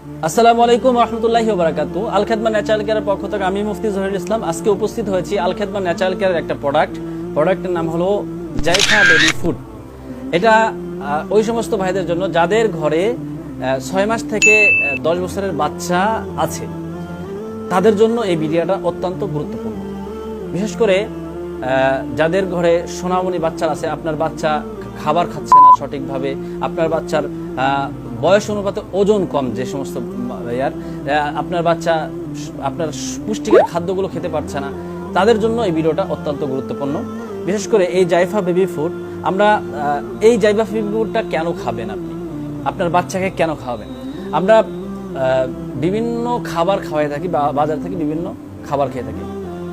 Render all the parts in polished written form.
আসসালামু আলাইকুম ওয়া রাহমাতুল্লাহি ওয়া বারাকাতুহু। আল খেদমা ন্যাচারাল কেয়ারের পক্ষ থেকে আমি মুফতি জহিরুল ইসলাম আজকে উপস্থিত হয়েছি আল খেদমা ন্যাচারাল কেয়ারের একটা প্রোডাক্টের নাম হলো জাইফা বেবি ফুড। এটা ওই সমস্ত ভাইদের জন্য যাদের ঘরে 6 মাস থেকে 10 বছরের বাচ্চা আছে, তাদের জন্য এই ভিডিওটা অত্যন্ত গুরুত্বপূর্ণ। বিশেষ করে যাদের ঘরে সোনামণি বাচ্চা আছে, আপনার বাচ্চা খাবার খাচ্ছে না সঠিকভাবে, আপনার বাচ্চার বয়স অনুপাতে ওজন কম, যে সমস্ত আপনার বাচ্চা আপনার পুষ্টিকর খাদ্যগুলো খেতে পারছে না, তাদের জন্য এই ভিডিওটা অত্যন্ত গুরুত্বপূর্ণ। বিশেষ করে এই জাইফা বেবি ফুড, আমরা এই জাইফা বেবি ফুডটা কেন খাবেন, আপনি আপনার বাচ্চাকে কেন খাওয়াবেন? আমরা বিভিন্ন খাবার খাওয়াই থাকি, বাজার থেকে বিভিন্ন খাবার খেয়ে থাকি,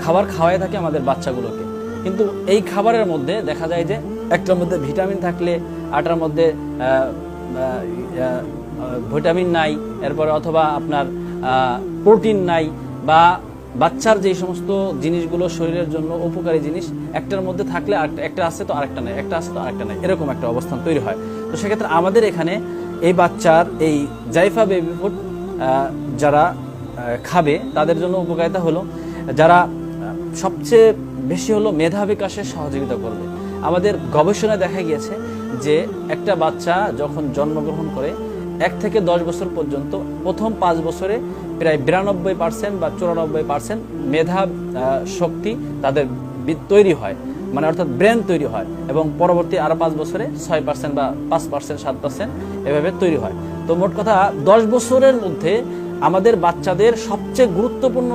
খাবার খাওয়াই থাকি আমাদের বাচ্চাগুলোকে, কিন্তু এই খাবারের মধ্যে দেখা যায় যে একটার মধ্যে ভিটামিন থাকলে আটার মধ্যে ভিটামিন নাই, এরপরে অথবা আপনার প্রোটিন নাই, বা বাচ্চার যে সমস্ত জিনিসগুলো শরীরের জন্য উপকারী জিনিস একটার মধ্যে থাকলে একটা আছে তো আরেকটা নাই, একটা আছে তো আরেকটা নাই, এরকম একটা অবস্থান তৈরি হয়। তো সেক্ষেত্রে আমাদের এখানে এই বাচ্চার এই জাইফা বেবি ফুড যারা খাবে তাদের জন্য উপকারিতা হলো, যারা সবচেয়ে বেশি হলো মেধা বিকাশে সহযোগিতা করবে। আমাদের গবেষণায় দেখা গিয়েছে যে একটা বাচ্চা যখন জন্মগ্রহণ করে 1 থেকে 10 বছর পর্যন্ত প্রথম 5 বছরে প্রায় 92% বা 94% মেধা শক্তি তাদের তৈরি হয়, মানে অর্থাৎ ব্রেন তৈরি হয়, এবং পরবর্তী আরো 5 বছরে 6% বা 5% 7% এভাবে তৈরি হয়। তো মোট কথা 10 বছরের মধ্যে আমাদের বাচ্চাদের সবচেয়ে গুরুত্বপূর্ণ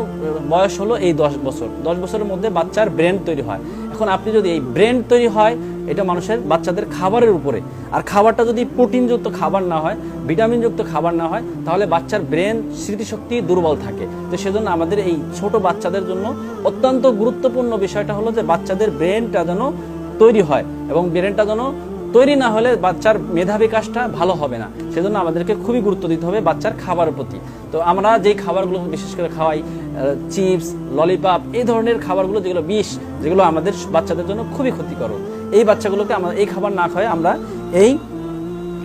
বয়স হলো এই 10 বছর। 10 বছরের মধ্যে বাচ্চার ব্রেন তৈরি হয়। এখন আপনি যদি এই ব্রেন তৈরি হয়, এটা মানুষের বাচ্চাদের খাবারের উপরে, আর খাবারটা যদি প্রোটিনযুক্ত খাবার না হয়, ভিটামিনযুক্ত খাবার না হয়, তাহলে বাচ্চার ব্রেন স্মৃতিশক্তি দুর্বল থাকে। তো সেজন্য আমাদের এই ছোট বাচ্চাদের জন্য অত্যন্ত গুরুত্বপূর্ণ বিষয়টা হলো যে বাচ্চাদের ব্রেনটা যেন তৈরি হয়, এবং ব্রেনটা যেন তৈরি না হলে বাচ্চার মেধা বিকাশটা ভালো হবে না। সেজন্য আমাদেরকে খুবই গুরুত্ব দিতে হবে বাচ্চার খাবারের প্রতি। তো আমরা যেই খাবারগুলো বিশেষ করে খাওয়াই, চিপস, ললিপপ, এই ধরনের খাবারগুলো যেগুলো বিষ, যেগুলো আমাদের বাচ্চাদের জন্য খুবই ক্ষতিকর, এই বাচ্চাগুলোকে আমরা এই খাবার না খাওয়াই আমরা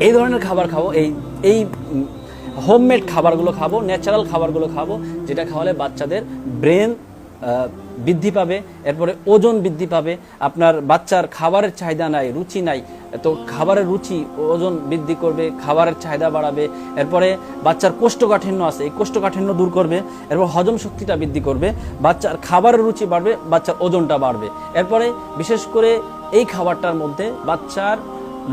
এই ধরনের খাবার খাবো, এই হোমমেড খাবারগুলো খাবো, ন্যাচারাল খাবারগুলো খাবো, যেটা খাওয়ালে বাচ্চাদের ব্রেন বৃদ্ধি পাবে, এরপরে ওজন বৃদ্ধি পাবে। আপনার বাচ্চার খাবারের চাহিদা নাই, রুচি নাই, তো খাবারের রুচি ওজন বৃদ্ধি করবে, খাবারের চাহিদা বাড়াবে। এরপরে বাচ্চার কোষ্ঠকাঠিন্য আছে, এই কোষ্ঠকাঠিন্য দূর করবে। এরপর হজম শক্তিটা বৃদ্ধি করবে, বাচ্চার খাবারের রুচি বাড়বে, বাচ্চার ওজনটা বাড়বে। এরপরে বিশেষ করে এই খাবারটার মধ্যে বাচ্চার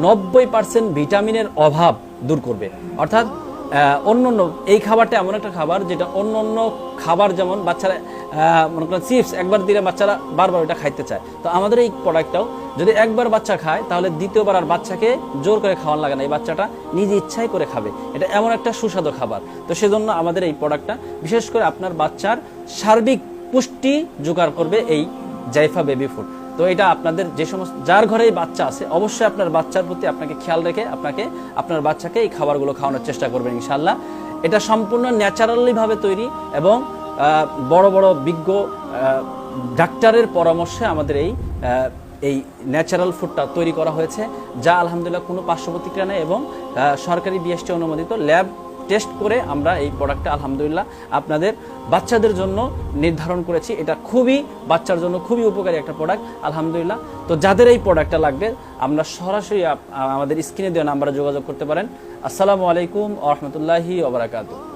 90% ভিটামিনের অভাব দূর করবে। অর্থাৎ অন্য এই খাবারটা এমন একটা খাবার যেটা অন্য খাবার, যেমন বাচ্চারা মনে করেন চিপস একবার দিলে বাচ্চারা বারবার ওটা খাইতে চায়, তো আমাদের এই প্রোডাক্টটাও যদি একবার বাচ্চা খায়, তাহলে দ্বিতীয়বার আর বাচ্চাকে জোর করে খাওয়ানো লাগে না, এই বাচ্চাটা নিজে ইচ্ছাই করে খাবে। এটা এমন একটা সুস্বাদু খাবার। তো সেজন্য আমাদের এই প্রোডাক্টটা বিশেষ করে আপনার বাচ্চার সার্বিক পুষ্টি জোগাড় করবে এই জাইফা বেবি ফুড। তো এটা আপনাদের যে সমস্ত যার ঘরেই বাচ্চা আছে, অবশ্যই আপনার বাচ্চার প্রতি আপনাকে খেয়াল রেখে আপনার বাচ্চাকে এই খাবারগুলো খাওয়ানোর চেষ্টা করবেন ইনশাআল্লাহ। এটা সম্পূর্ণ ন্যাচারালি ভাবে তৈরি, এবং বড় বড় বিজ্ঞ ডাক্তারের পরামর্শে আমাদের এই ন্যাচারাল ফুডটা তৈরি করা হয়েছে, যা আলহামদুলিল্লাহ কোনো পার্শ্ব প্রতিক্রিয়া নেই, এবং সরকারি বিএসটি অনুমোদিত ল্যাব টেস্ট করে আমরা এই প্রোডাক্টটা আলহামদুলিল্লাহ আপনাদের বাচ্চাদের জন্য নির্ধারণ করেছি। এটা খুবই বাচ্চার জন্য খুবই উপকারী একটা প্রোডাক্ট আলহামদুলিল্লাহ। তো যাদের এই প্রোডাক্টটা লাগবে, আমরা সরাসরি আমাদের স্ক্রিনে দেওয়া নাম্বারে যোগাযোগ করতে পারেন। আসসালামু আলাইকুম ওয়া রাহমাতুল্লাহি ওয়া বারাকাতুহু।